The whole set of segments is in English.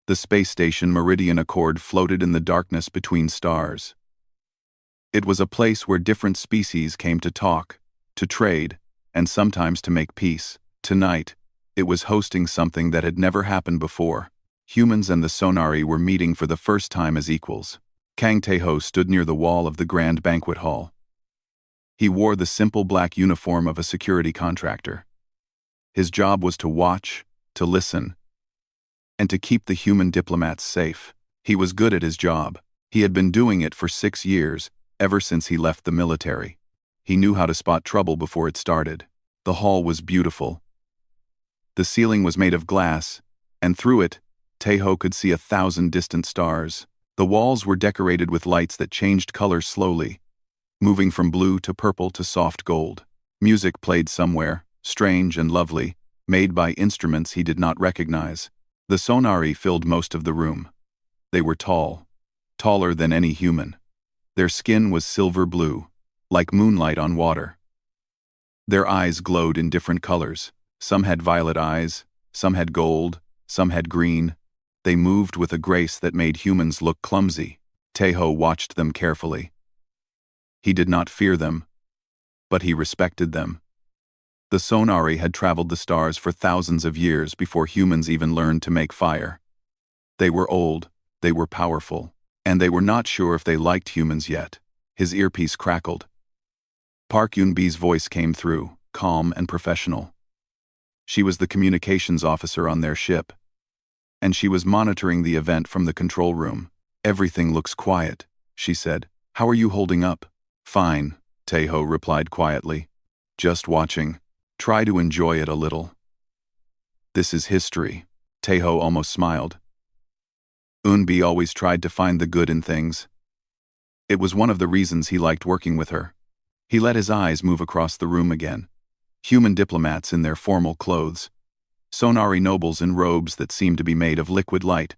The space station Meridian Accord floated in the darkness between stars. It was a place where different species came to talk, to trade, and sometimes to make peace. Tonight, it was hosting something that had never happened before. Humans and the Sonari were meeting for the first time as equals. Kang Taeho stood near the wall of the grand banquet hall. He wore the simple black uniform of a security contractor. His job was to watch, to listen, and to keep the human diplomats safe. He was good at his job. He had been doing it for 6 years, ever since he left the military. He knew how to spot trouble before it started. The hall was beautiful. The ceiling was made of glass, and through it, Taeho could see 1,000 distant stars. The walls were decorated with lights that changed color slowly, moving from blue to purple to soft gold. Music played somewhere, strange and lovely, made by instruments he did not recognize. The Sonari filled most of the room. They were tall, taller than any human. Their skin was silver blue, like moonlight on water. Their eyes glowed in different colors. Some had violet eyes, some had gold, some had green. They moved with a grace that made humans look clumsy. Taeho watched them carefully. He did not fear them, but he respected them. The Sonari had traveled the stars for thousands of years before humans even learned to make fire. They were old, they were powerful, and they were not sure if they liked humans yet. His earpiece crackled. Park Yun-bi's voice came through, calm and professional. She was the communications officer on their ship, and she was monitoring the event from the control room. "Everything looks quiet," she said. "How are you holding up?" "Fine," Taeho replied quietly. "Just watching. Try to enjoy it a little." "This is history." Taeho almost smiled. Eun-bi always tried to find the good in things. It was one of the reasons he liked working with her. He let his eyes move across the room again. Human diplomats in their formal clothes. Sonari nobles in robes that seemed to be made of liquid light.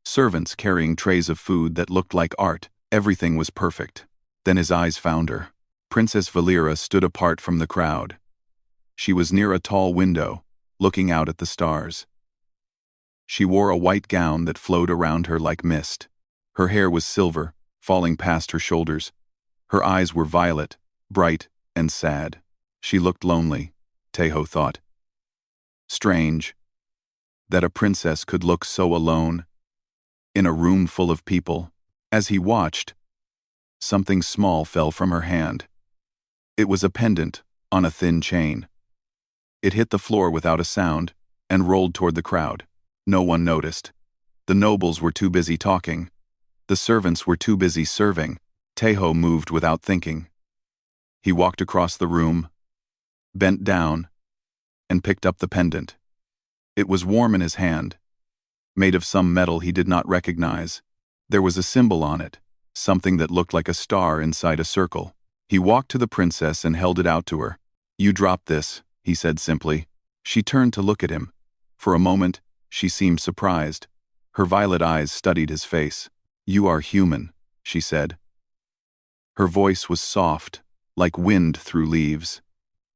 Servants carrying trays of food that looked like art. Everything was perfect. Then his eyes found her. Princess Valera stood apart from the crowd. She was near a tall window, looking out at the stars. She wore a white gown that flowed around her like mist. Her hair was silver, falling past her shoulders. Her eyes were violet, bright and sad. She looked lonely, Taeho thought. Strange that a princess could look so alone in a room full of people. As he watched, something small fell from her hand. It was a pendant on a thin chain. It hit the floor without a sound and rolled toward the crowd. No one noticed. The nobles were too busy talking. The servants were too busy serving. Taeho moved without thinking. He walked across the room, bent down, and picked up the pendant. It was warm in his hand, made of some metal he did not recognize. There was a symbol on it, something that looked like a star inside a circle. He walked to the princess and held it out to her. "You dropped this," he said simply. She turned to look at him. For a moment, she seemed surprised. Her violet eyes studied his face. "You are human," she said. Her voice was soft, like wind through leaves.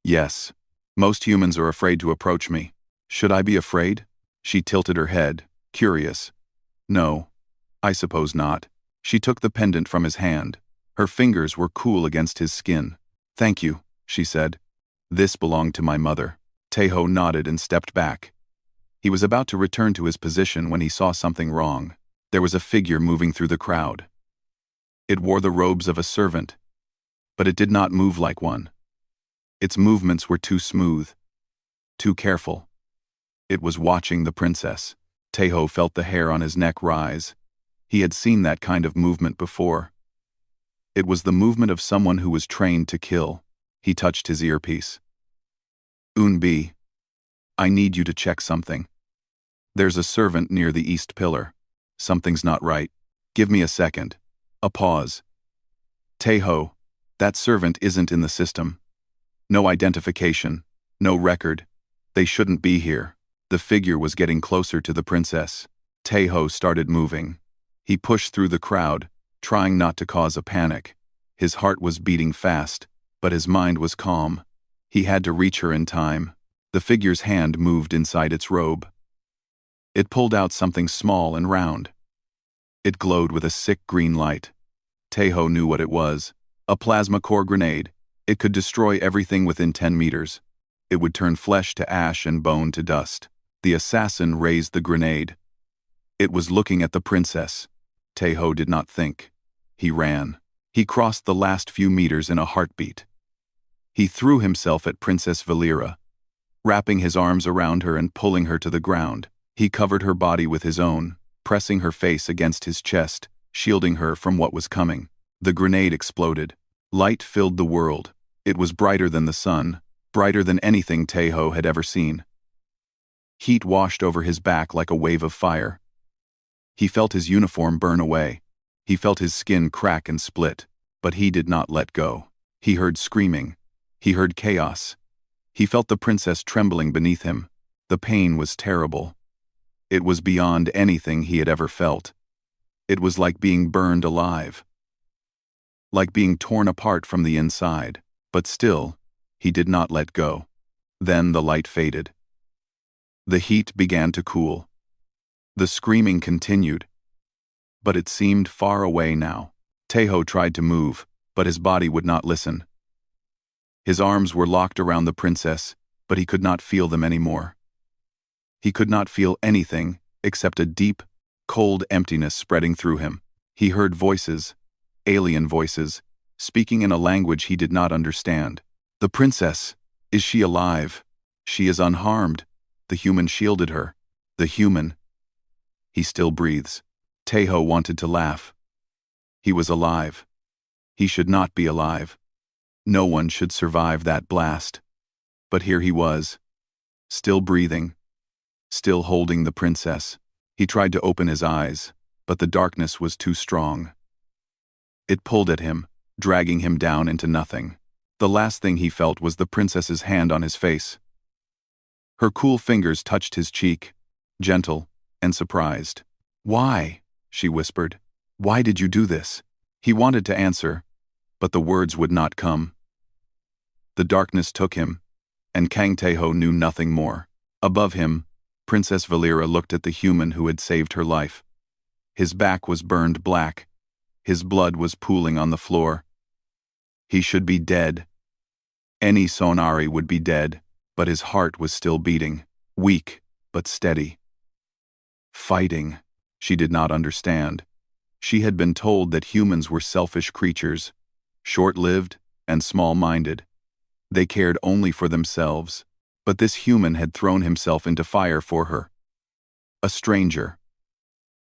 "Yes. Most humans are afraid to approach me. Should I be afraid?" She tilted her head, curious. "No, I suppose not." She took the pendant from his hand. Her fingers were cool against his skin. "Thank you," she said. "This belonged to my mother." Taeho nodded and stepped back. He was about to return to his position when he saw something wrong. There was a figure moving through the crowd. It wore the robes of a servant, but it did not move like one. Its movements were too smooth, too careful. It was watching the princess. Taeho felt the hair on his neck rise. He had seen that kind of movement before. It was the movement of someone who was trained to kill. He touched his earpiece. "Eun-bi, I need you to check something. There's a servant near the east pillar. Something's not right. Give me a second." A pause. "Taeho, that servant isn't in the system. No identification, no record. They shouldn't be here." The figure was getting closer to the princess. Taeho started moving. He pushed through the crowd, trying not to cause a panic. His heart was beating fast, but his mind was calm. He had to reach her in time. The figure's hand moved inside its robe. It pulled out something small and round. It glowed with a sick green light. Taeho knew what it was. A plasma core grenade. It could destroy everything within 10 meters. It would turn flesh to ash and bone to dust. The assassin raised the grenade. It was looking at the princess. Taeho did not think. He ran. He crossed the last few meters in a heartbeat. He threw himself at Princess Valera, wrapping his arms around her and pulling her to the ground. He covered her body with his own, pressing her face against his chest, shielding her from what was coming. The grenade exploded. Light filled the world. It was brighter than the sun, brighter than anything Taeho had ever seen. Heat washed over his back like a wave of fire. He felt his uniform burn away. He felt his skin crack and split, but he did not let go. He heard screaming. He heard chaos. He felt the princess trembling beneath him. The pain was terrible. It was beyond anything he had ever felt. It was like being burned alive. Like being torn apart from the inside. But still, he did not let go. Then the light faded. The heat began to cool. The screaming continued. But it seemed far away now. Taeho tried to move, but his body would not listen. His arms were locked around the princess, but he could not feel them anymore. He could not feel anything except a deep, cold emptiness spreading through him. He heard voices, alien voices, speaking in a language he did not understand. The princess, is she alive? She is unharmed. The human shielded her. The human. He still breathes. Taeho wanted to laugh. He was alive. He should not be alive. No one should survive that blast. But here he was, still breathing, still holding the princess. He tried to open his eyes, but the darkness was too strong. It pulled at him, dragging him down into nothing. The last thing he felt was the princess's hand on his face. Her cool fingers touched his cheek, gentle and surprised. "Why?" she whispered. "Why did you do this?" He wanted to answer, but the words would not come. The darkness took him, and Kang Taeho knew nothing more. Above him, Princess Valera looked at the human who had saved her life. His back was burned black. His blood was pooling on the floor. He should be dead. Any Sonari would be dead, but his heart was still beating, weak but steady. Fighting. She did not understand. She had been told that humans were selfish creatures, short-lived and small-minded. They cared only for themselves, but this human had thrown himself into fire for her. A stranger.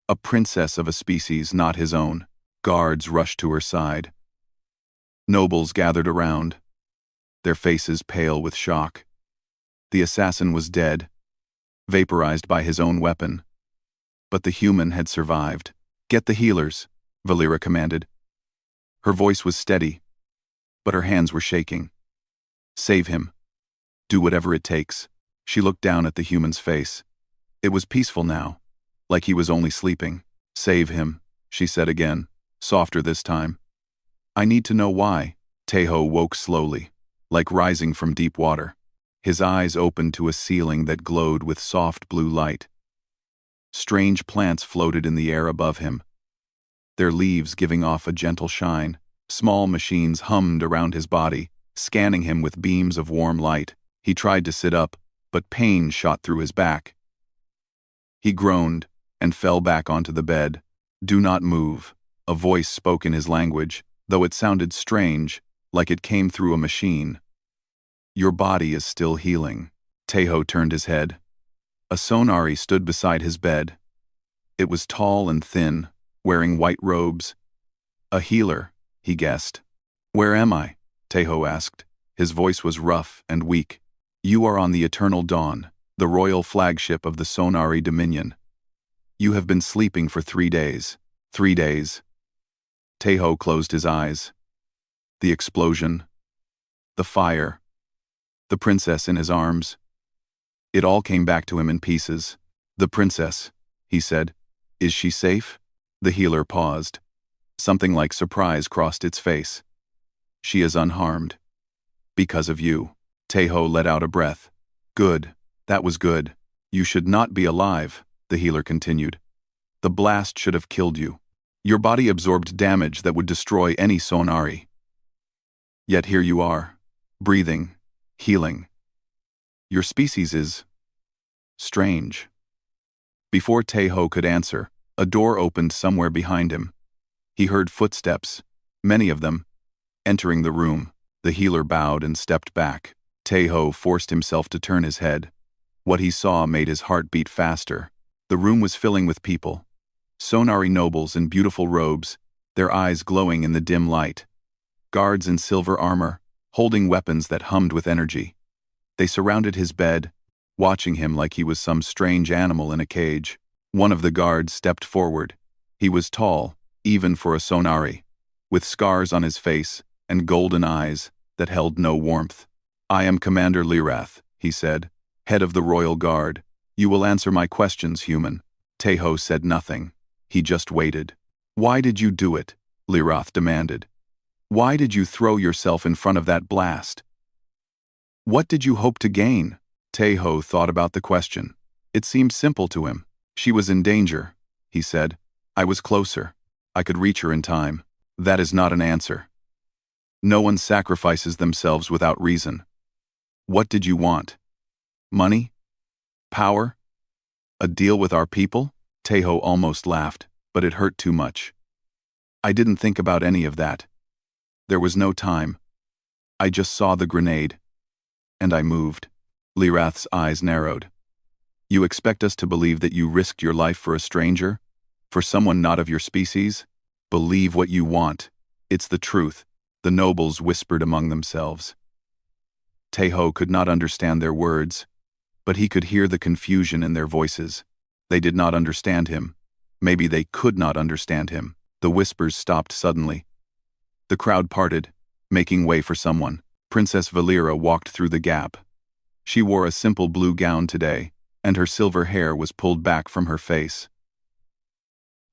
A princess of a species not his own. Guards rushed to her side. Nobles gathered around, their faces pale with shock. The assassin was dead, vaporized by his own weapon. But the human had survived. "Get the healers," Valera commanded. Her voice was steady, but her hands were shaking. "Save him. Do whatever it takes." She looked down at the human's face. It was peaceful now, like he was only sleeping. "Save him," she said again, softer this time. "I need to know why." Taeho woke slowly, like rising from deep water. His eyes opened to a ceiling that glowed with soft blue light. Strange plants floated in the air above him, their leaves giving off a gentle shine. Small machines hummed around his body, scanning him with beams of warm light. He tried to sit up, but pain shot through his back. He groaned and fell back onto the bed. "Do not move." A voice spoke in his language, though it sounded strange, like it came through a machine. "Your body is still healing." Taeho turned his head. A Sonari stood beside his bed. It was tall and thin, wearing white robes. "A healer," he guessed. "Where am I?" Taeho asked. His voice was rough and weak. "You are on the Eternal Dawn, the royal flagship of the Sonari Dominion. You have been sleeping for 3 days. 3 days." Taeho closed his eyes. The explosion. The fire. The princess in his arms. It all came back to him in pieces. "The princess," he said. "Is she safe?" The healer paused. Something like surprise crossed its face. "She is unharmed. Because of you." Taeho let out a breath. "Good. That was good. You should not be alive." the healer continued. The blast should have killed you. Your body absorbed damage that would destroy any sonari. Yet here you are, breathing, healing. Your species is strange. Before Taeho could answer, a door opened somewhere behind him. He heard footsteps, many of them, entering the room. The healer bowed and stepped back. Taeho forced himself to turn his head. What he saw made his heart beat faster. The room was filling with people. Sonari nobles in beautiful robes, their eyes glowing in the dim light. Guards in silver armor, holding weapons that hummed with energy. They surrounded his bed, watching him like he was some strange animal in a cage. One of the guards stepped forward. He was tall, even for a sonari, with scars on his face and golden eyes that held no warmth. I am Commander Lirath, he said, head of the Royal Guard. You will answer my questions, human. Taeho said nothing. He just waited. Why did you do it? Lirath demanded. Why did you throw yourself in front of that blast? What did you hope to gain? Taeho thought about the question. It seemed simple to him. She was in danger, he said. I was closer. I could reach her in time. That is not an answer. No one sacrifices themselves without reason. What did you want? Money? Power? A deal with our people? Taeho almost laughed, but it hurt too much. I didn't think about any of that. There was no time. I just saw the grenade. And I moved. Lirath's eyes narrowed. You expect us to believe that you risked your life for a stranger? For someone not of your species? Believe what you want. It's the truth, the nobles whispered among themselves. Taeho could not understand their words, but he could hear the confusion in their voices. They did not understand him. Maybe they could not understand him. The whispers stopped suddenly. The crowd parted, making way for someone. Princess Valera walked through the gap. She wore a simple blue gown today, and her silver hair was pulled back from her face.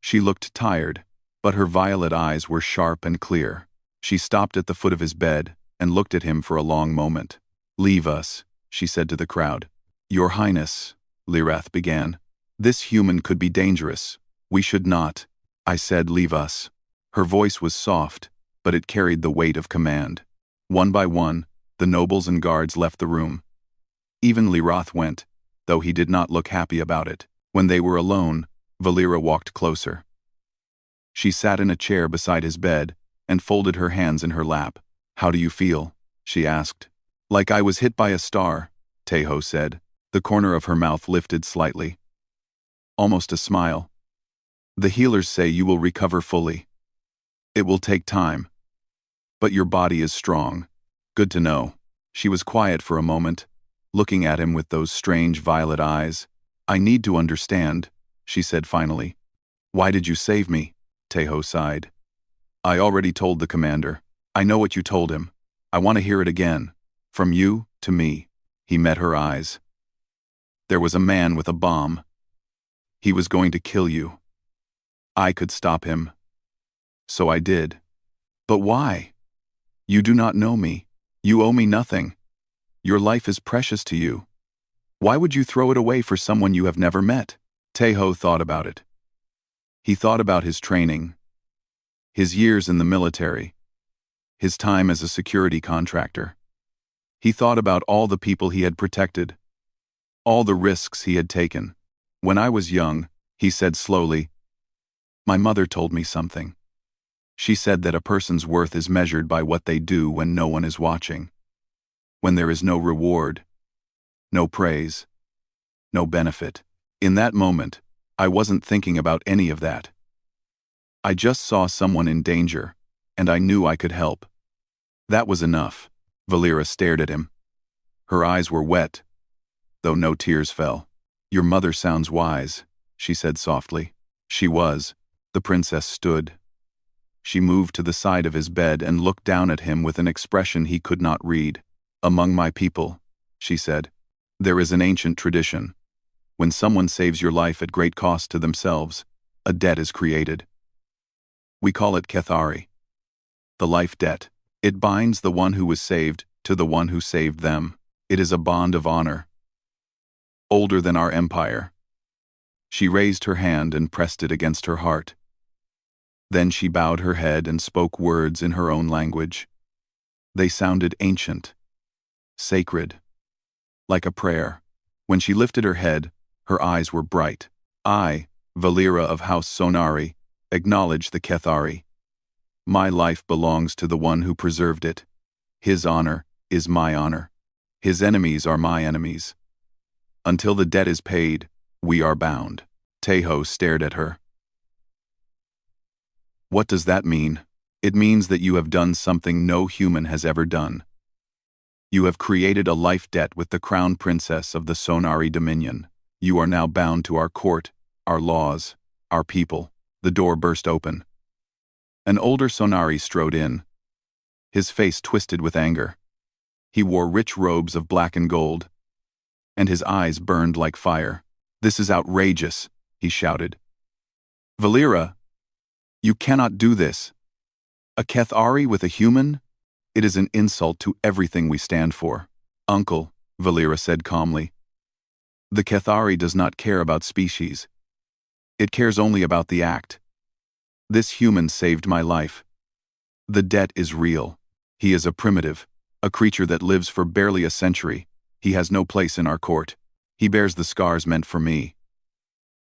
She looked tired, but her violet eyes were sharp and clear. She stopped at the foot of his bed and looked at him for a long moment. Leave us, she said to the crowd. Your Highness, Lirath began. This human could be dangerous. We should not. I said leave us. Her voice was soft, but it carried the weight of command. One by one, the nobles and guards left the room. Even Lirath went, though he did not look happy about it. When they were alone, Valera walked closer. She sat in a chair beside his bed and folded her hands in her lap. How do you feel? She asked. Like I was hit by a star, Taeho said. The corner of her mouth lifted slightly. Almost a smile. The healers say you will recover fully. It will take time. But your body is strong. Good to know. She was quiet for a moment, looking at him with those strange violet eyes. I need to understand, she said finally. Why did you save me? Taeho sighed. I already told the commander. I know what you told him. I want to hear it again. From you to me. He met her eyes. There was a man with a bomb. He was going to kill you. I could stop him. So I did. But why? You do not know me. You owe me nothing. Your life is precious to you. Why would you throw it away for someone you have never met? Taeho thought about it. He thought about his training, his years in the military, his time as a security contractor. He thought about all the people he had protected, all the risks he had taken. When I was young, he said slowly, my mother told me something. She said that a person's worth is measured by what they do when no one is watching, when there is no reward, no praise, no benefit. In that moment, I wasn't thinking about any of that. I just saw someone in danger, and I knew I could help. That was enough. Valera stared at him. Her eyes were wet, though no tears fell. Your mother sounds wise, she said softly. She was. The princess stood. She moved to the side of his bed and looked down at him with an expression he could not read. Among my people, she said, there is an ancient tradition. When someone saves your life at great cost to themselves, a debt is created. We call it Kethari, the life debt. It binds the one who was saved to the one who saved them. It is a bond of honor, older than our empire. She raised her hand and pressed it against her heart. Then she bowed her head and spoke words in her own language. They sounded ancient, sacred, like a prayer. When she lifted her head, her eyes were bright. I, Valera of House Sonari, acknowledge the Kethari. My life belongs to the one who preserved it. His honor is my honor. His enemies are my enemies. Until the debt is paid, we are bound. Tejo stared at her. What does that mean? It means that you have done something no human has ever done. You have created a life debt with the crown princess of the Sonari Dominion. You are now bound to our court, our laws, our people. The door burst open. An older Sonari strode in. His face twisted with anger. He wore rich robes of black and gold, and his eyes burned like fire. This is outrageous, he shouted. Valera, you cannot do this. A Kethari with a human? It is an insult to everything we stand for. Uncle, Valera said calmly. The Kethari does not care about species. It cares only about the act. This human saved my life. The debt is real. He is a primitive, a creature that lives for barely a century. He has no place in our court. He bears the scars meant for me.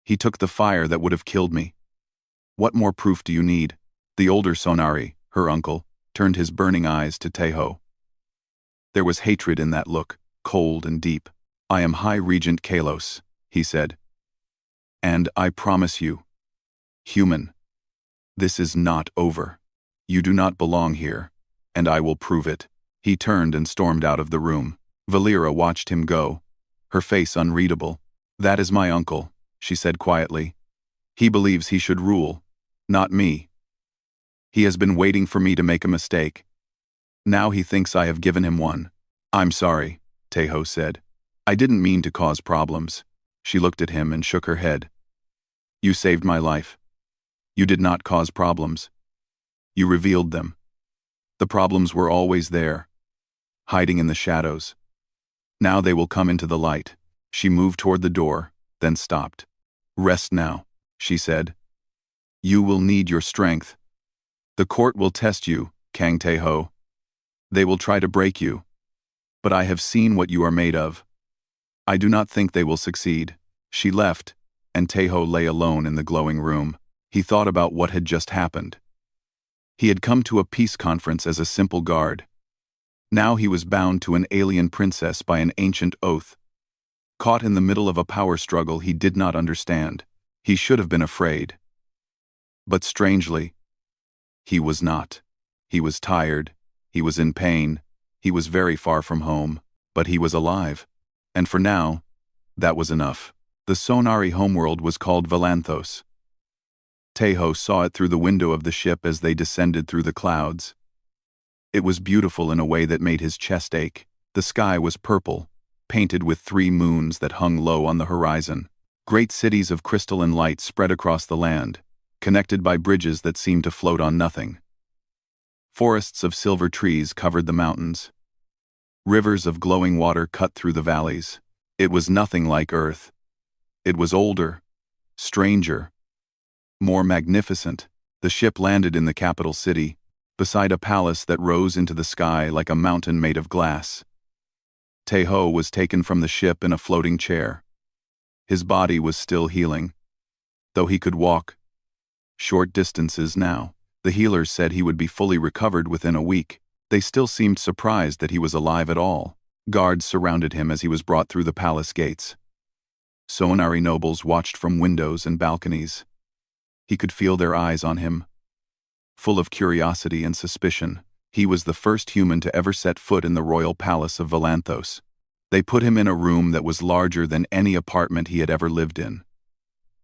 He took the fire that would have killed me. What more proof do you need? The older Sonari, her uncle, turned his burning eyes to Tejo. There was hatred in that look, cold and deep. I am High Regent Kalos, he said. And I promise you, human, this is not over. You do not belong here, and I will prove it. He turned and stormed out of the room. Valera watched him go, her face unreadable. That is my uncle, she said quietly. He believes he should rule, not me. He has been waiting for me to make a mistake. Now he thinks I have given him one. I'm sorry, Tejo said. I didn't mean to cause problems. She looked at him and shook her head. You saved my life. You did not cause problems. You revealed them. The problems were always there, hiding in the shadows. Now they will come into the light. She moved toward the door, then stopped. Rest now, she said. You will need your strength. The court will test you, Kang Tejo. They will try to break you. But I have seen what you are made of. I do not think they will succeed. She left, and Tejo lay alone in the glowing room. He thought about what had just happened. He had come to a peace conference as a simple guard. Now he was bound to an alien princess by an ancient oath. Caught in the middle of a power struggle he did not understand. He should have been afraid. But strangely, he was not. He was tired. He was in pain. He was very far from home. But he was alive. And for now, that was enough. The Sonari homeworld was called Valanthos. Tejo saw it through the window of the ship as they descended through the clouds. It was beautiful in a way that made his chest ache. The sky was purple, painted with 3 moons that hung low on the horizon. Great cities of crystalline light spread across the land, connected by bridges that seemed to float on nothing. Forests of silver trees covered the mountains. Rivers of glowing water cut through the valleys. It was nothing like Earth. It was older, stranger, more magnificent. The ship landed in the capital city, beside a palace that rose into the sky like a mountain made of glass. Tejo was taken from the ship in a floating chair. His body was still healing, though he could walk short distances now. The healers said he would be fully recovered within a week. They still seemed surprised that he was alive at all. Guards surrounded him as he was brought through the palace gates. Sonari nobles watched from windows and balconies. He could feel their eyes on him, full of curiosity and suspicion. He was the first human to ever set foot in the royal palace of Valanthos. They put him in a room that was larger than any apartment he had ever lived in.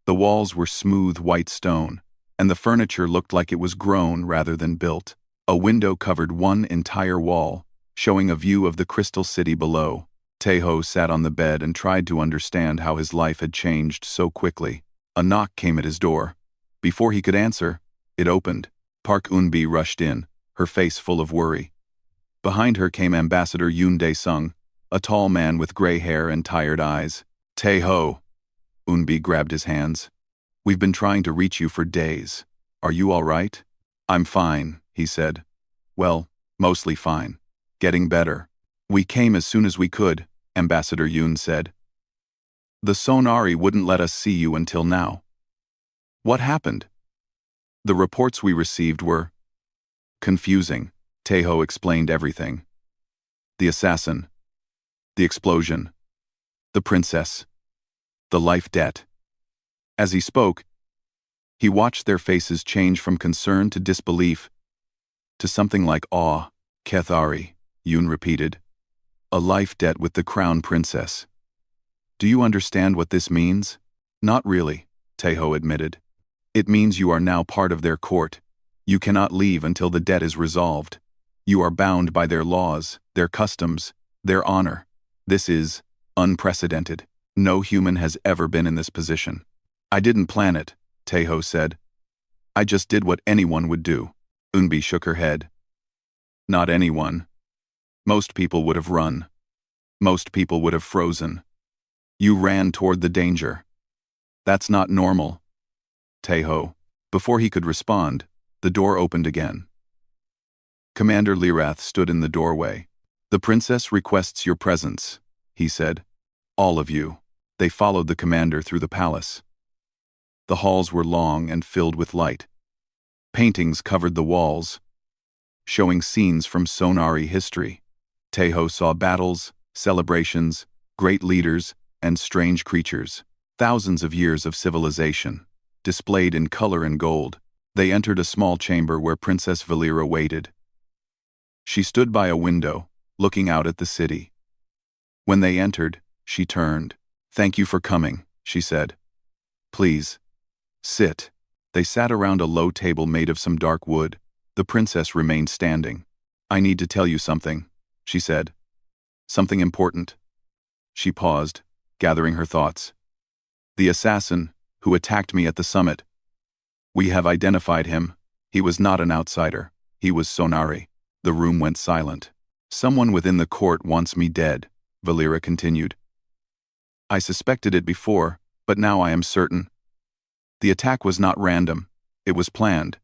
The walls were smooth white stone, and the furniture looked like it was grown rather than built. A window covered one entire wall, showing a view of the crystal city below. Tejo sat on the bed and tried to understand how his life had changed so quickly. A knock came at his door. Before he could answer, it opened. Park Eun-bi rushed in, her face full of worry. Behind her came Ambassador Yoon Dae-sung, a tall man with gray hair and tired eyes. Tejo, Unbi grabbed his hands. We've been trying to reach you for days. Are you all right? I'm fine, he said. Well, mostly fine. Getting better. We came as soon as we could, Ambassador Yoon said. The Sonari wouldn't let us see you until now. What happened? The reports we received were confusing. Taeho explained everything. The assassin. The explosion. The princess. The life debt. As he spoke, he watched their faces change from concern to disbelief to something like awe. Kethari, Yoon repeated. A life debt with the crown princess. Do you understand what this means? Not really, Taeho admitted. It means you are now part of their court. You cannot leave until the debt is resolved. You are bound by their laws, their customs, their honor. This is unprecedented. No human has ever been in this position. I didn't plan it, Taeho said. I just did what anyone would do. Unbi shook her head. Not anyone. Most people would have run. Most people would have frozen. You ran toward the danger. That's not normal. Taeho. Before he could respond, the door opened again. Commander Lirath stood in the doorway. The princess requests your presence, he said. All of you. They followed the commander through the palace. The halls were long and filled with light. Paintings covered the walls, showing scenes from Sonari history. Taeho saw battles, celebrations, great leaders, and strange creatures. Thousands of years of civilization, displayed in color and gold. They entered a small chamber where Princess Valera waited. She stood by a window, looking out at the city. When they entered, she turned. Thank you for coming, she said. Please, sit. They sat around a low table made of some dark wood. The princess remained standing. I need to tell you something, she said. Something important. She paused, gathering her thoughts. The assassin, who attacked me at the summit. We have identified him. He was not an outsider. He was Sonari. The room went silent. Someone within the court wants me dead, Valera continued. I suspected it before, but now I am certain. The attack was not random. It was planned.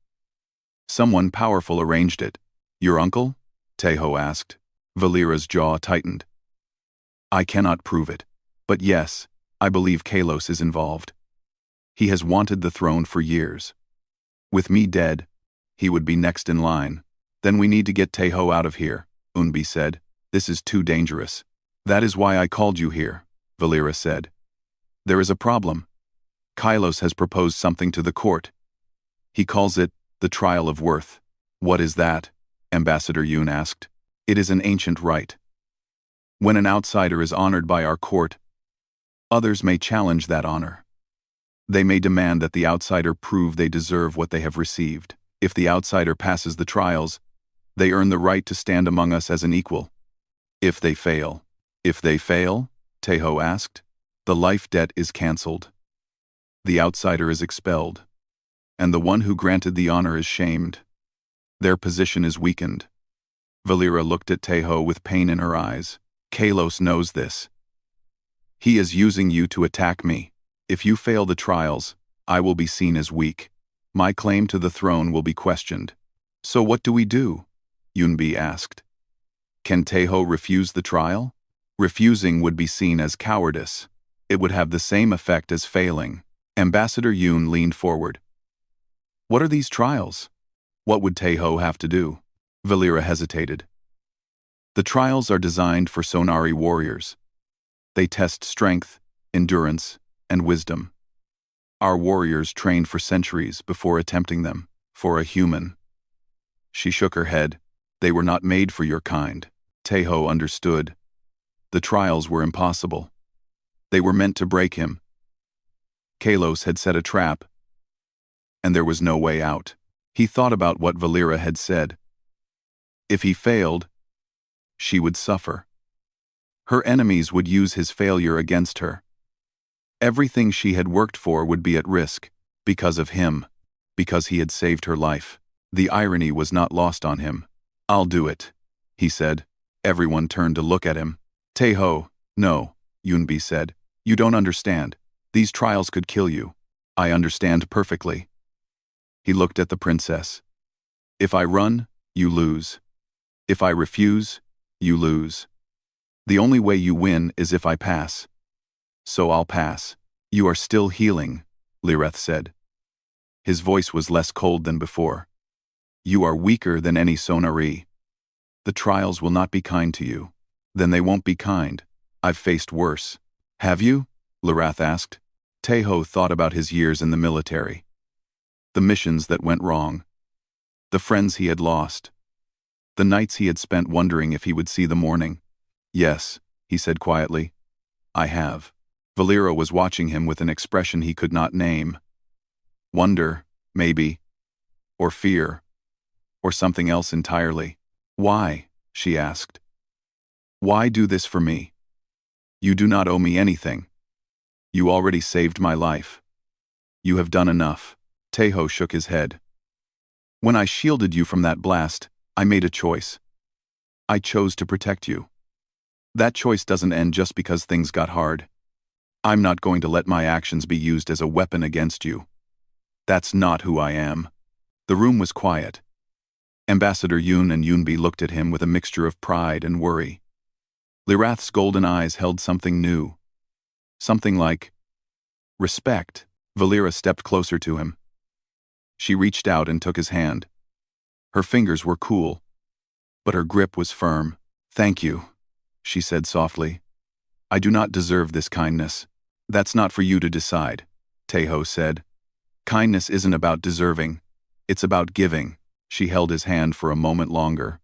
Someone powerful arranged it. Your uncle? Taeho asked. Valera's jaw tightened. I cannot prove it. But yes, I believe Kalos is involved. He has wanted the throne for years. With me dead, he would be next in line. Then we need to get Taeho out of here, Unbi said. This is too dangerous. That is why I called you here, Valera said. There is a problem. Kalos has proposed something to the court. He calls it the trial of worth. What is that? Ambassador Yoon asked. It is an ancient rite. When an outsider is honored by our court, others may challenge that honor. They may demand that the outsider prove they deserve what they have received. If the outsider passes the trials, they earn the right to stand among us as an equal. If they fail. If they fail? Taeho asked. The life debt is cancelled. The outsider is expelled. And the one who granted the honor is shamed. Their position is weakened. Valera looked at Taeho with pain in her eyes. Kalos knows this. He is using you to attack me. If you fail the trials, I will be seen as weak. My claim to the throne will be questioned. So what do we do? Yunbi asked. Can Taeho refuse the trial? Refusing would be seen as cowardice. It would have the same effect as failing. Ambassador Yoon leaned forward. What are these trials? What would Taeho have to do? Valera hesitated. The trials are designed for Sonari warriors. They test strength, endurance, and wisdom. Our warriors trained for centuries before attempting them, for a human. She shook her head. They were not made for your kind. Taeho understood. The trials were impossible. They were meant to break him. Kalos had set a trap, and there was no way out. He thought about what Valera had said. If he failed, she would suffer. Her enemies would use his failure against her. Everything she had worked for would be at risk, because of him, because he had saved her life. The irony was not lost on him. I'll do it, he said. Everyone turned to look at him. Taeho, no, Yunbi said. You don't understand. These trials could kill you. I understand perfectly. He looked at the princess. If I run, you lose. If I refuse, you lose. The only way you win is if I pass. So I'll pass. You are still healing, Lireth said. His voice was less cold than before. You are weaker than any Sonari. The trials will not be kind to you. Then they won't be kind. I've faced worse. Have you? Lirath asked. Teho thought about his years in the military. The missions that went wrong. The friends he had lost. The nights he had spent wondering if he would see the morning. Yes, he said quietly. I have. Valera was watching him with an expression he could not name. Wonder, maybe. Or fear. Or something else entirely. Why? She asked. Why do this for me? You do not owe me anything. You already saved my life. You have done enough. Teho shook his head. When I shielded you from that blast, I made a choice. I chose to protect you. That choice doesn't end just because things got hard. I'm not going to let my actions be used as a weapon against you. That's not who I am. The room was quiet. Ambassador Yoon and Yoonbi looked at him with a mixture of pride and worry. Lirath's golden eyes held something new. Something like respect. Valera stepped closer to him. She reached out and took his hand. Her fingers were cool, but her grip was firm. Thank you, she said softly. I do not deserve this kindness. That's not for you to decide, Teho said. Kindness isn't about deserving. It's about giving. She held his hand for a moment longer.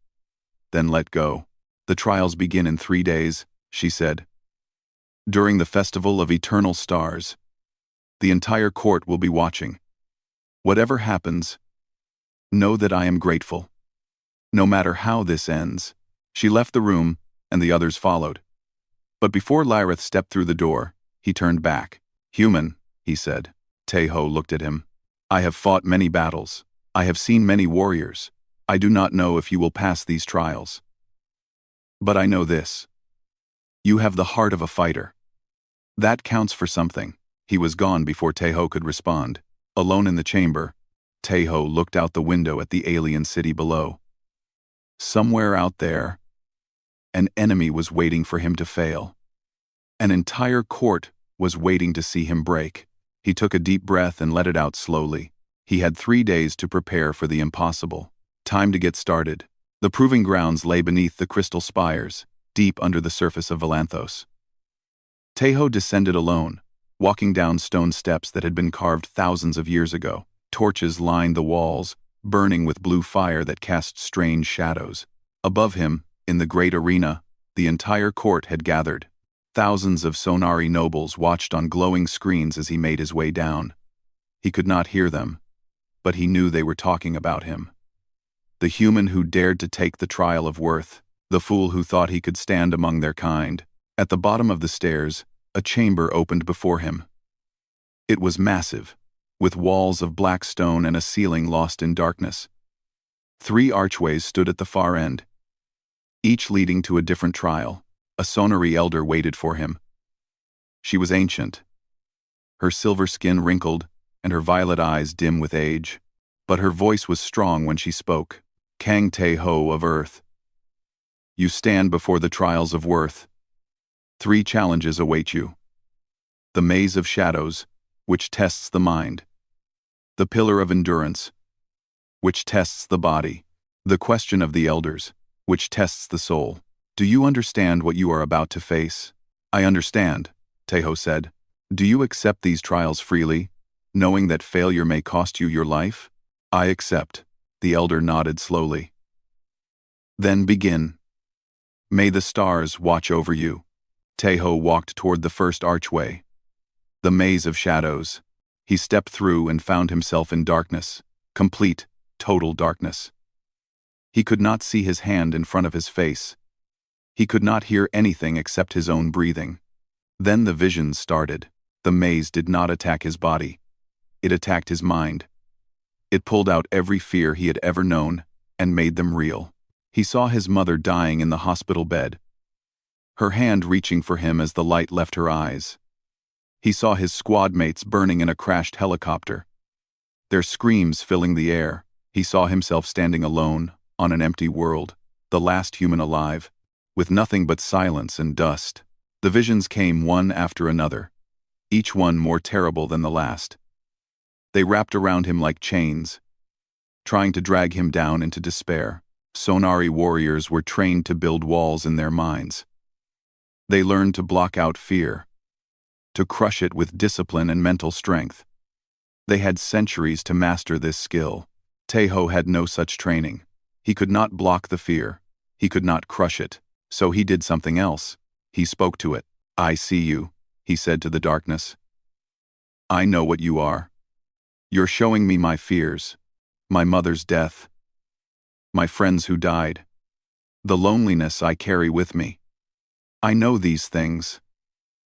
Then let go. The trials begin in 3 days, she said. During the Festival of Eternal Stars. The entire court will be watching. Whatever happens, know that I am grateful. No matter how this ends. She left the room, and the others followed. But before Lirith stepped through the door, he turned back. Human, he said. Teho looked at him. I have fought many battles. I have seen many warriors. I do not know if you will pass these trials. But I know this. You have the heart of a fighter. That counts for something. He was gone before Teho could respond. Alone in the chamber, Teho looked out the window at the alien city below. Somewhere out there, an enemy was waiting for him to fail. An entire court was waiting to see him break. He took a deep breath and let it out slowly. He had 3 days to prepare for the impossible. Time to get started. The proving grounds lay beneath the crystal spires, deep under the surface of Valanthos. Teho descended alone, walking down stone steps that had been carved thousands of years ago. Torches lined the walls, burning with blue fire that cast strange shadows. Above him, in the great arena, the entire court had gathered. Thousands of Sonari nobles watched on glowing screens as he made his way down. He could not hear them, but he knew they were talking about him. The human who dared to take the trial of worth, the fool who thought he could stand among their kind. At the bottom of the stairs, a chamber opened before him. It was massive, with walls of black stone and a ceiling lost in darkness. 3 archways stood at the far end, each leading to a different trial. A Sonari elder waited for him. She was ancient, her silver skin wrinkled and her violet eyes dim with age. But her voice was strong when she spoke. Kang Te-Ho of Earth. You stand before the trials of worth. 3 challenges await you. The maze of shadows, which tests the mind. The pillar of endurance, which tests the body. The question of the elders, which tests the soul. Do you understand what you are about to face? I understand, Teho said. Do you accept these trials freely, knowing that failure may cost you your life? I accept, the elder nodded slowly. Then begin. May the stars watch over you. Teho walked toward the first archway. The maze of shadows. He stepped through and found himself in darkness. Complete, total darkness. He could not see his hand in front of his face. He could not hear anything except his own breathing. Then the visions started. The maze did not attack his body. It attacked his mind. It pulled out every fear he had ever known and made them real. He saw his mother dying in the hospital bed, her hand reaching for him as the light left her eyes. He saw his squad mates burning in a crashed helicopter, their screams filling the air. He saw himself standing alone, on an empty world, the last human alive, with nothing but silence and dust. The visions came one after another, each one more terrible than the last. They wrapped around him like chains, trying to drag him down into despair. Sonari warriors were trained to build walls in their minds. They learned to block out fear, to crush it with discipline and mental strength. They had centuries to master this skill. Taeho had no such training. He could not block the fear. He could not crush it. So he did something else. He spoke to it. "I see you," he said to the darkness. "I know what you are. You're showing me my fears, my mother's death, my friends who died, the loneliness I carry with me. I know these things.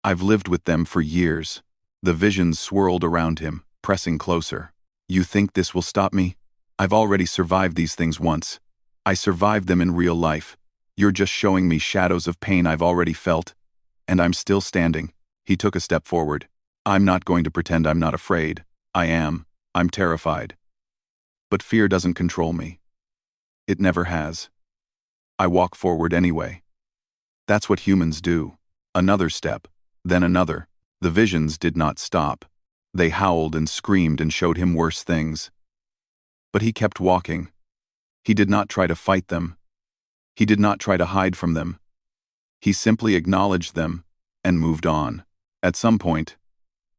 I've lived with them for years." The visions swirled around him, pressing closer. "You think this will stop me? I've already survived these things once. I survived them in real life. You're just showing me shadows of pain I've already felt, and I'm still standing." He took a step forward. "I'm not going to pretend I'm not afraid. I am. I'm terrified. But fear doesn't control me. It never has. I walk forward anyway. That's what humans do." Another step, then another. The visions did not stop. They howled and screamed and showed him worse things. But he kept walking. He did not try to fight them. He did not try to hide from them. He simply acknowledged them and moved on. At some point,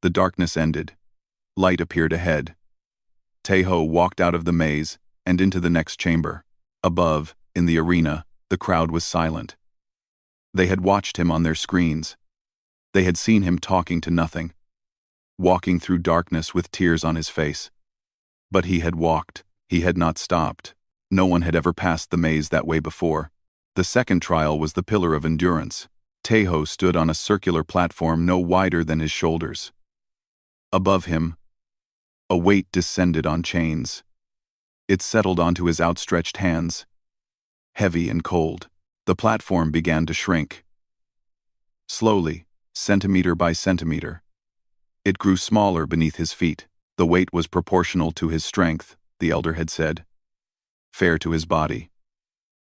the darkness ended. Light appeared ahead. Taeho walked out of the maze and into the next chamber. Above, in the arena, the crowd was silent. They had watched him on their screens. They had seen him talking to nothing, walking through darkness with tears on his face. But he had walked. He had not stopped. No one had ever passed the maze that way before. The second trial was the Pillar of Endurance. Taeho stood on a circular platform no wider than his shoulders. Above him, a weight descended on chains. It settled onto his outstretched hands, heavy and cold. The platform began to shrink. Slowly, centimeter by centimeter. It grew smaller beneath his feet. The weight was proportional to his strength, the elder had said. Fair to his body.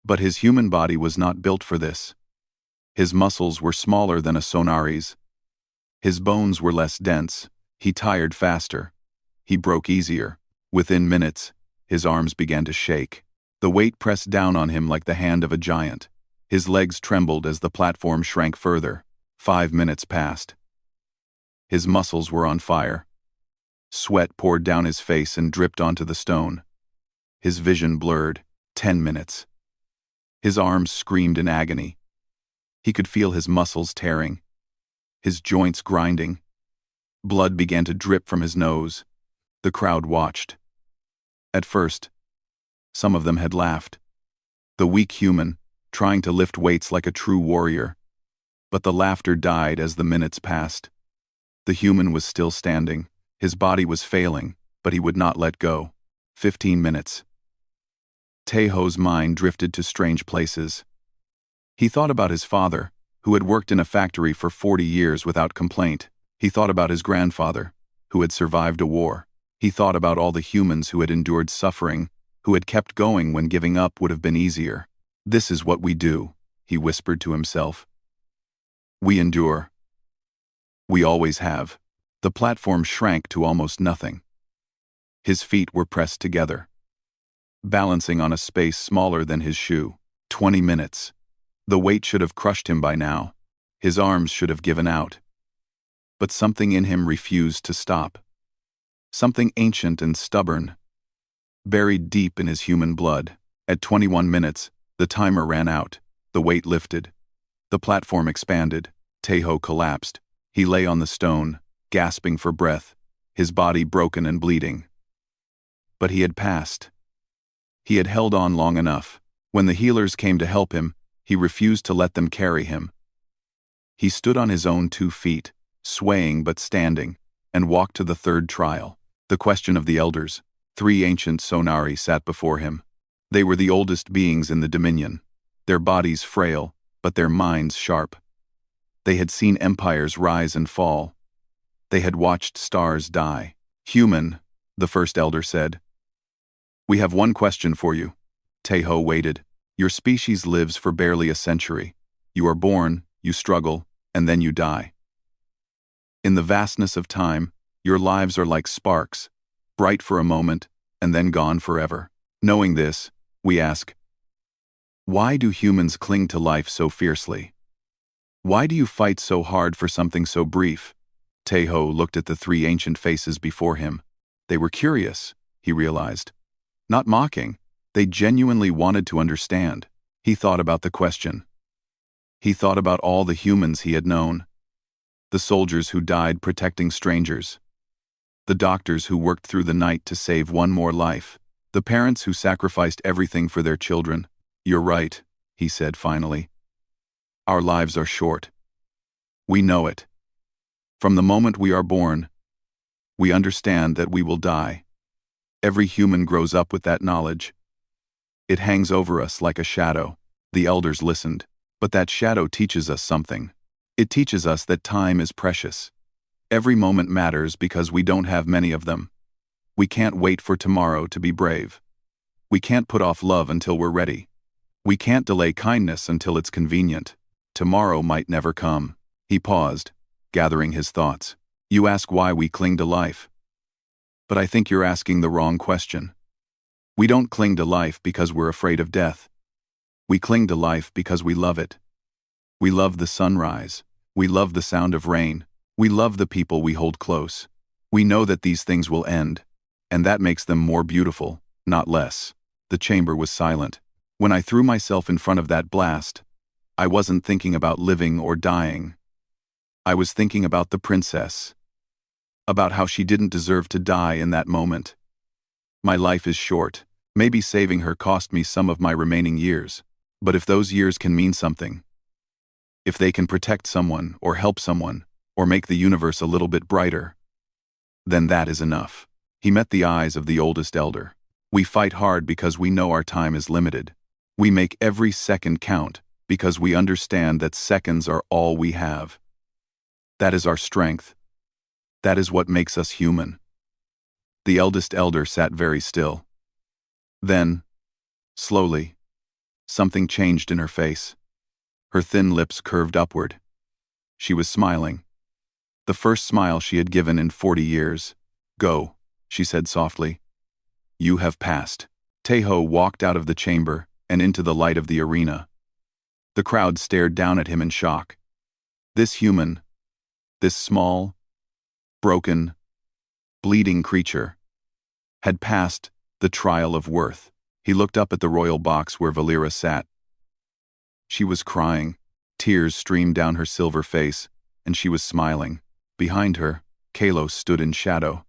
But his human body was not built for this. His muscles were smaller than a sonari's. His bones were less dense. He tired faster. He broke easier. Within minutes, his arms began to shake. The weight pressed down on him like the hand of a giant. His legs trembled as the platform shrank further. 5 minutes passed. His muscles were on fire. Sweat poured down his face and dripped onto the stone. His vision blurred. 10 minutes. His arms screamed in agony. He could feel his muscles tearing, his joints grinding. Blood began to drip from his nose. The crowd watched. At first, some of them had laughed. The weak human, trying to lift weights like a true warrior. But the laughter died as the minutes passed. The human was still standing. His body was failing, but he would not let go. 15 minutes. Taeho's mind drifted to strange places. He thought about his father, who had worked in a factory for 40 years without complaint. He thought about his grandfather, who had survived a war. He thought about all the humans who had endured suffering, who had kept going when giving up would have been easier. "This is what we do," he whispered to himself. "We endure. We always have." The platform shrank to almost nothing. His feet were pressed together, balancing on a space smaller than his shoe. 20 minutes. The weight should have crushed him by now. His arms should have given out. But something in him refused to stop. Something ancient and stubborn, buried deep in his human blood. At 21 minutes, the timer ran out. The weight lifted. The platform expanded. Taeho collapsed. He lay on the stone, gasping for breath, his body broken and bleeding. But he had passed. He had held on long enough. When the healers came to help him, he refused to let them carry him. He stood on his own 2 feet, swaying but standing, and walked to the third trial. The question of the elders. 3 ancient sonari sat before him. They were the oldest beings in the Dominion, their bodies frail, but their minds sharp. They had seen empires rise and fall, They had watched stars die. "Human," the first elder said. "We have one question for you." Teho waited. "Your species lives for barely a century. You are born, you struggle, and then you die. In the vastness of time, your lives are like sparks, bright for a moment, and then gone forever. Knowing this, we ask, why do humans cling to life so fiercely? Why do you fight so hard for something so brief?" Teho looked at the three ancient faces before him. They were curious, he realized. Not mocking, they genuinely wanted to understand. He thought about the question. He thought about all the humans he had known. The soldiers who died protecting strangers. The doctors who worked through the night to save one more life. The parents who sacrificed everything for their children. "You're right," he said finally. "Our lives are short. We know it. From the moment we are born, we understand that we will die. Every human grows up with that knowledge. It hangs over us like a shadow." The elders listened. "But that shadow teaches us something. It teaches us that time is precious. Every moment matters because we don't have many of them. We can't wait for tomorrow to be brave. We can't put off love until we're ready. We can't delay kindness until it's convenient. Tomorrow might never come." He paused, gathering his thoughts. "You ask why we cling to life. But I think you're asking the wrong question. We don't cling to life because we're afraid of death. We cling to life because we love it. We love the sunrise. We love the sound of rain. We love the people we hold close. We know that these things will end, and that makes them more beautiful, not less." The chamber was silent. "When I threw myself in front of that blast, I wasn't thinking about living or dying. I was thinking about the princess. About how she didn't deserve to die in that moment. My life is short. Maybe saving her cost me some of my remaining years. But if those years can mean something, if they can protect someone or help someone, or make the universe a little bit brighter, then that is enough." He met the eyes of the oldest elder. "We fight hard because we know our time is limited. We make every second count because we understand that seconds are all we have. That is our strength. That is what makes us human." The eldest elder sat very still. Then, slowly, something changed in her face. Her thin lips curved upward. She was smiling. The first smile she had given in 40 years. "Go," she said softly. "You have passed." Teho walked out of the chamber and into the light of the arena. The crowd stared down at him in shock. This human, this small, broken, bleeding creature, had passed the trial of worth. He looked up at the royal box where Valera sat. She was crying. Tears streamed down her silver face, and she was smiling. Behind her, Kalos stood in shadow.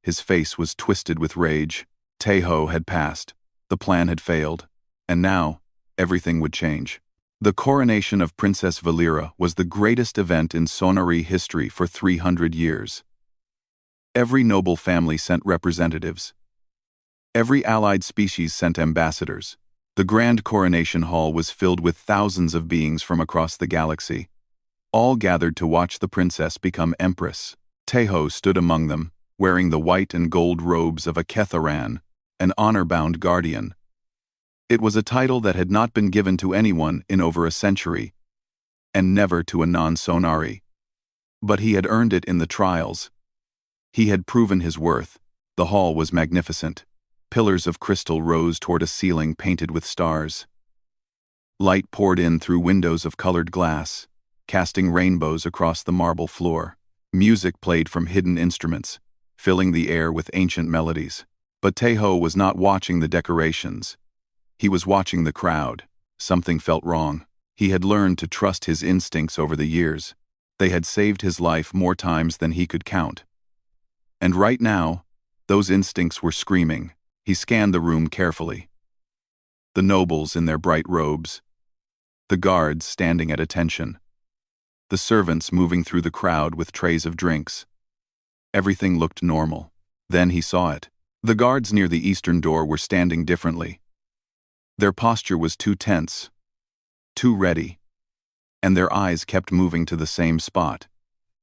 His face was twisted with rage. Teho had passed. The plan had failed. And now, everything would change. The coronation of Princess Valera was the greatest event in Sonari history for 300 years. Every noble family sent representatives. Every allied species sent ambassadors. The grand coronation hall was filled with thousands of beings from across the galaxy, all gathered to watch the princess become empress. Teho stood among them, wearing the white and gold robes of a Ketharan, an honor-bound guardian. It was a title that had not been given to anyone in over a century, and never to a non-Sonari. But he had earned it in the trials. He had proven his worth. The hall was magnificent. Pillars of crystal rose toward a ceiling painted with stars. Light poured in through windows of colored glass, casting rainbows across the marble floor. Music played from hidden instruments, filling the air with ancient melodies. But Teho was not watching the decorations. He was watching the crowd. Something felt wrong. He had learned to trust his instincts over the years. They had saved his life more times than he could count. And right now, those instincts were screaming. He scanned the room carefully. The nobles in their bright robes. The guards standing at attention. The servants moving through the crowd with trays of drinks. Everything looked normal. Then he saw it. The guards near the eastern door were standing differently. Their posture was too tense, too ready, and their eyes kept moving to the same spot,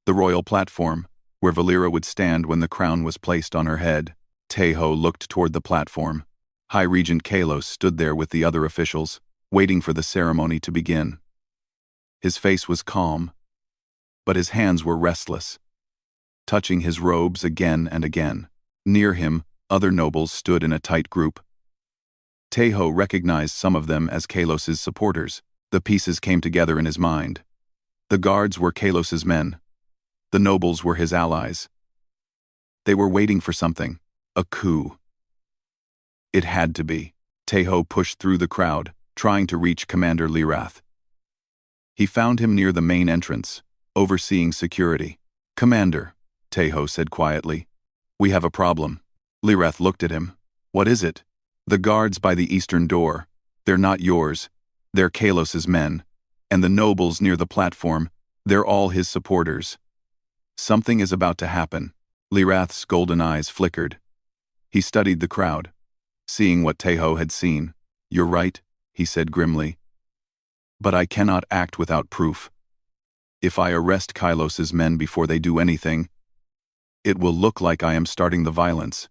the royal platform, where Valera would stand when the crown was placed on her head. Tejo looked toward the platform. High Regent Kalos stood there with the other officials, waiting for the ceremony to begin. His face was calm, but his hands were restless, touching his robes again and again. Near him, other nobles stood in a tight group. Tejo recognized some of them as Kalos's supporters. The pieces came together in his mind. The guards were Kalos's men. The nobles were his allies. They were waiting for something, a coup. It had to be. Tejo pushed through the crowd, trying to reach Commander Lirath. He found him near the main entrance, overseeing security. "Commander," Tejo said quietly, "we have a problem." Lirath looked at him. "What is it?" "The guards by the eastern door. They're not yours. They're Kalos's men. And the nobles near the platform, they're all his supporters. Something is about to happen." Lirath's golden eyes flickered. He studied the crowd, seeing what Tejo had seen. "You're right," he said grimly. "But I cannot act without proof. If I arrest Kalos's men before they do anything, it will look like I am starting the violence.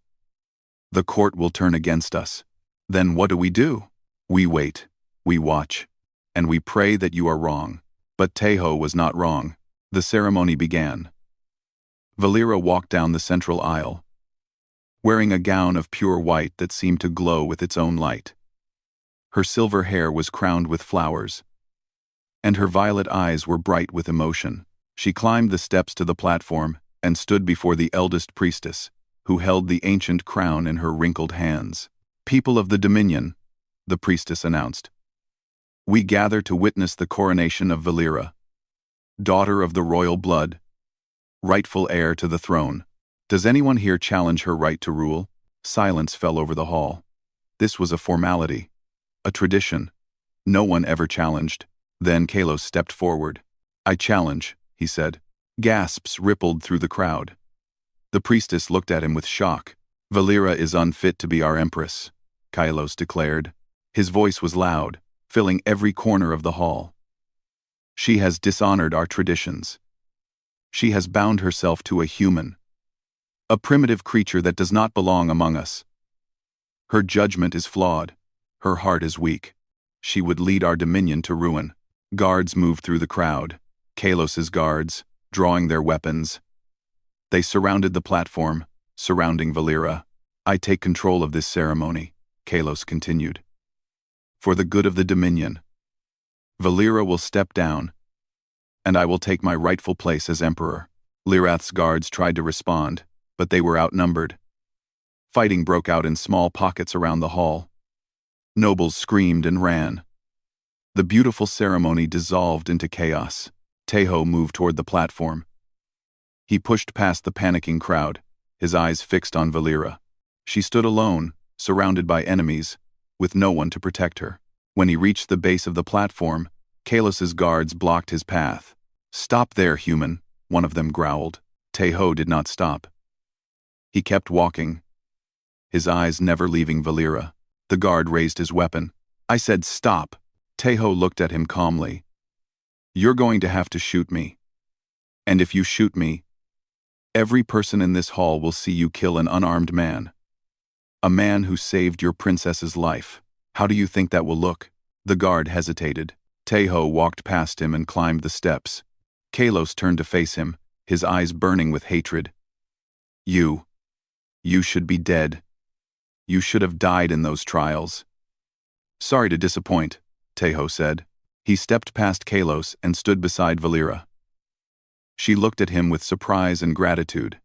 The court will turn against us. Then what do? We wait, we watch, and we pray that you are wrong." But Tejo was not wrong. The ceremony began. Valera walked down the central aisle, wearing a gown of pure white that seemed to glow with its own light. Her silver hair was crowned with flowers, and her violet eyes were bright with emotion. She climbed the steps to the platform and stood before the eldest priestess, who held the ancient crown in her wrinkled hands. "People of the Dominion," the priestess announced, "we gather to witness the coronation of Valera, daughter of the royal blood, rightful heir to the throne. Does anyone here challenge her right to rule?" Silence fell over the hall. This was a formality, a tradition. No one ever challenged. Then Kalos stepped forward. "I challenge," he said. Gasps rippled through the crowd. The priestess looked at him with shock. "Valera is unfit to be our empress," Kalos declared. His voice was loud, filling every corner of the hall. "She has dishonored our traditions. She has bound herself to a human, a primitive creature that does not belong among us. Her judgment is flawed. Her heart is weak. She would lead our dominion to ruin." Guards moved through the crowd, Kalos's guards, drawing their weapons. They surrounded the platform, surrounding Valera. "I take control of this ceremony," Kalos continued. "For the good of the Dominion. Valera will step down, and I will take my rightful place as emperor." Lirath's guards tried to respond, but they were outnumbered. Fighting broke out in small pockets around the hall. Nobles screamed and ran. The beautiful ceremony dissolved into chaos. Tejo moved toward the platform. He pushed past the panicking crowd, his eyes fixed on Valera. She stood alone, surrounded by enemies, with no one to protect her. When he reached the base of the platform, Kalos's guards blocked his path. "Stop there, human," one of them growled. Tejo did not stop. He kept walking, his eyes never leaving Valera. The guard raised his weapon. "I said stop." Tejo looked at him calmly. "You're going to have to shoot me. And if you shoot me, every person in this hall will see you kill an unarmed man. A man who saved your princess's life. How do you think that will look?" The guard hesitated. Tejo walked past him and climbed the steps. Kalos turned to face him, his eyes burning with hatred. You should be dead. You should have died in those trials." "Sorry to disappoint," Tejo said. He stepped past Kalos and stood beside Valera. She looked at him with surprise and gratitude.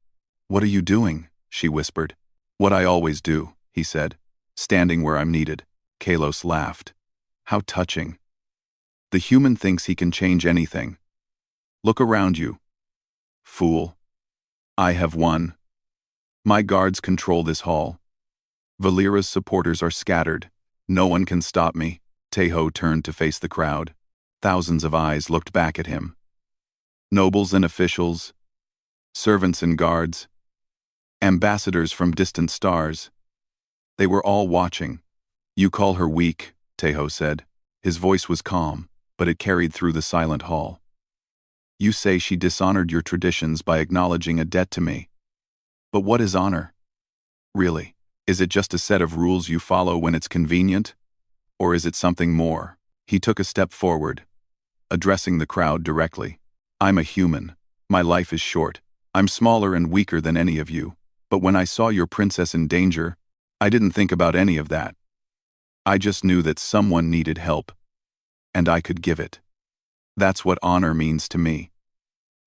"What are you doing?" she whispered. "What I always do," he said, "standing where I'm needed." Kalos laughed. "How touching. The human thinks he can change anything. Look around you. Fool. I have won. My guards control this hall. Valera's supporters are scattered. No one can stop me." Tejo turned to face the crowd. Thousands of eyes looked back at him. Nobles and officials, servants and guards, ambassadors from distant stars. They were all watching. "You call her weak," Tejo said. His voice was calm, but it carried through the silent hall. You say she dishonored your traditions by acknowledging a debt to me. But what is honor? Really? Is it just a set of rules you follow when it's convenient? Or is it something more? He took a step forward, addressing the crowd directly. I'm a human. My life is short. I'm smaller and weaker than any of you. But when I saw your princess in danger, I didn't think about any of that. I just knew that someone needed help, and I could give it. That's what honor means to me.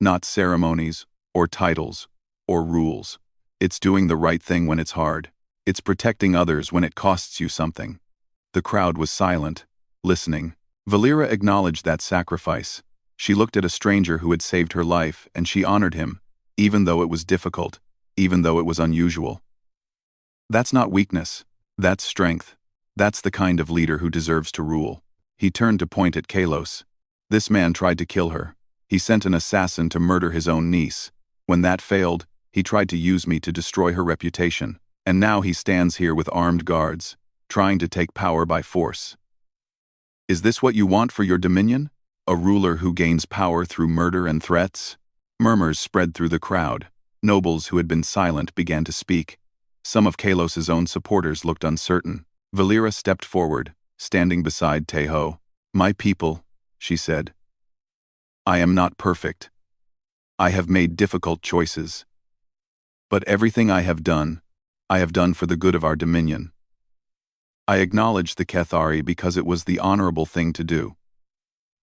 Not ceremonies, or titles, or rules. It's doing the right thing when it's hard. It's protecting others when it costs you something. The crowd was silent, listening. Valera acknowledged that sacrifice. She looked at a stranger who had saved her life, and she honored him, even though it was difficult, even though it was unusual. That's not weakness. That's strength. That's the kind of leader who deserves to rule. He turned to point at Kalos. This man tried to kill her. He sent an assassin to murder his own niece. When that failed, he tried to use me to destroy her reputation. And now he stands here with armed guards, trying to take power by force. Is this what you want for your dominion? A ruler who gains power through murder and threats? Murmurs spread through the crowd. Nobles who had been silent began to speak. Some of Kalos's own supporters looked uncertain. Valera stepped forward, standing beside Tejo. My people, she said. I am not perfect. I have made difficult choices. But everything I have done for the good of our dominion. I acknowledge the Kethari because it was the honorable thing to do.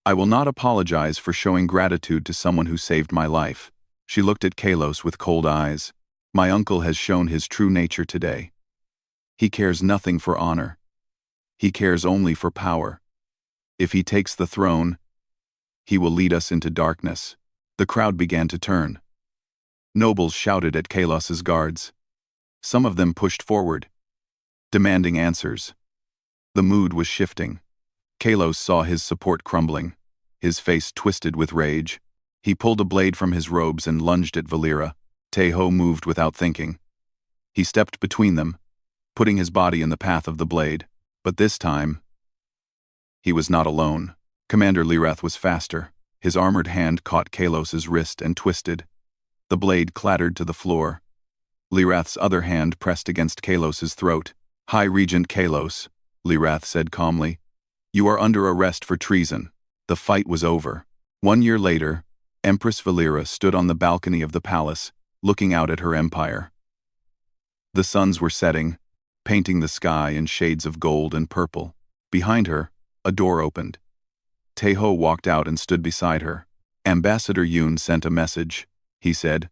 I will not apologize for showing gratitude to someone who saved my life. She looked at Kalos with cold eyes. My uncle has shown his true nature today. He cares nothing for honor. He cares only for power. If he takes the throne, he will lead us into darkness. The crowd began to turn. Nobles shouted at Kalos's guards. Some of them pushed forward, demanding answers. The mood was shifting. Kalos saw his support crumbling. His face twisted with rage. He pulled a blade from his robes and lunged at Valera. Tejo moved without thinking. He stepped between them, putting his body in the path of the blade. But this time, he was not alone. Commander Lirath was faster. His armored hand caught Kalos's wrist and twisted. The blade clattered to the floor. Lirath's other hand pressed against Kalos's throat. High Regent Kalos, Lirath said calmly. You are under arrest for treason. The fight was over. 1 year later, Empress Valera stood on the balcony of the palace, looking out at her empire. The suns were setting, painting the sky in shades of gold and purple. Behind her, a door opened. Tejo walked out and stood beside her. Ambassador Yoon sent a message, he said.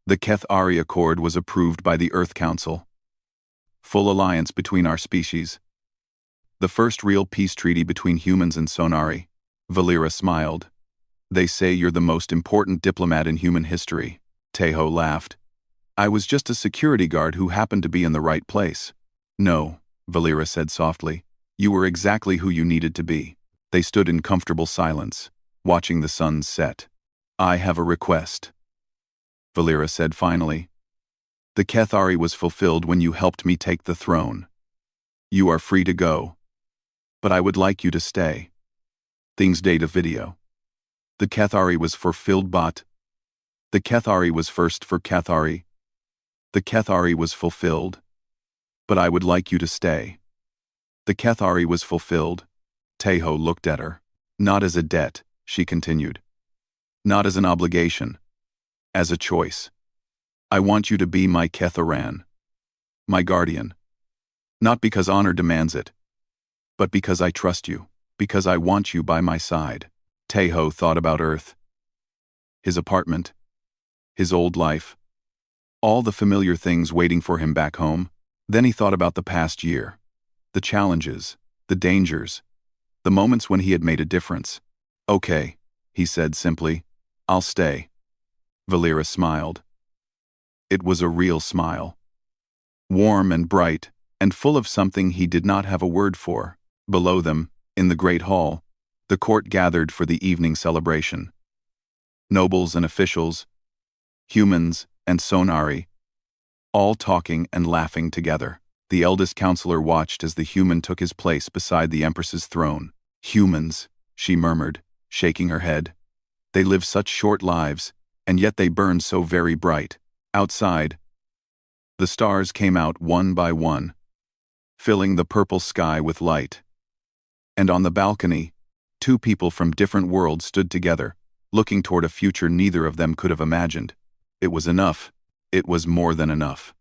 The Kethari Accord was approved by the Earth Council. Full alliance between our species. The first real peace treaty between humans and Sonari. Valera smiled. They say you're the most important diplomat in human history. Tejo laughed. I was just a security guard who happened to be in the right place. No, Valera said softly. You were exactly who you needed to be. They stood in comfortable silence, watching the sun set. I have a request, Valera said finally. The Kethari was fulfilled when you helped me take the throne. You are free to go. But I would like you to stay. Things data video. The Kethari was fulfilled but. The Kethari was first for Kethari. The Kethari was fulfilled. But I would like you to stay. The Kethari was fulfilled. Tejo looked at her. Not as a debt, she continued. Not as an obligation. As a choice. I want you to be my Ketharan. My guardian. Not because honor demands it, but because I trust you, because I want you by my side. Tejo thought about Earth. His apartment. His old life. All the familiar things waiting for him back home. Then he thought about the past year. The challenges, the dangers, the moments when he had made a difference. Okay, he said simply. I'll stay. Valera smiled. It was a real smile. Warm and bright, and full of something he did not have a word for. Below them, in the great hall, the court gathered for the evening celebration. Nobles and officials, humans and Sonari, all talking and laughing together. The eldest counselor watched as the human took his place beside the Empress's throne. Humans, she murmured, shaking her head. They live such short lives, and yet they burn so very bright. Outside, the stars came out one by one, filling the purple sky with light. And on the balcony, two people from different worlds stood together, looking toward a future neither of them could have imagined. It was enough. It was more than enough.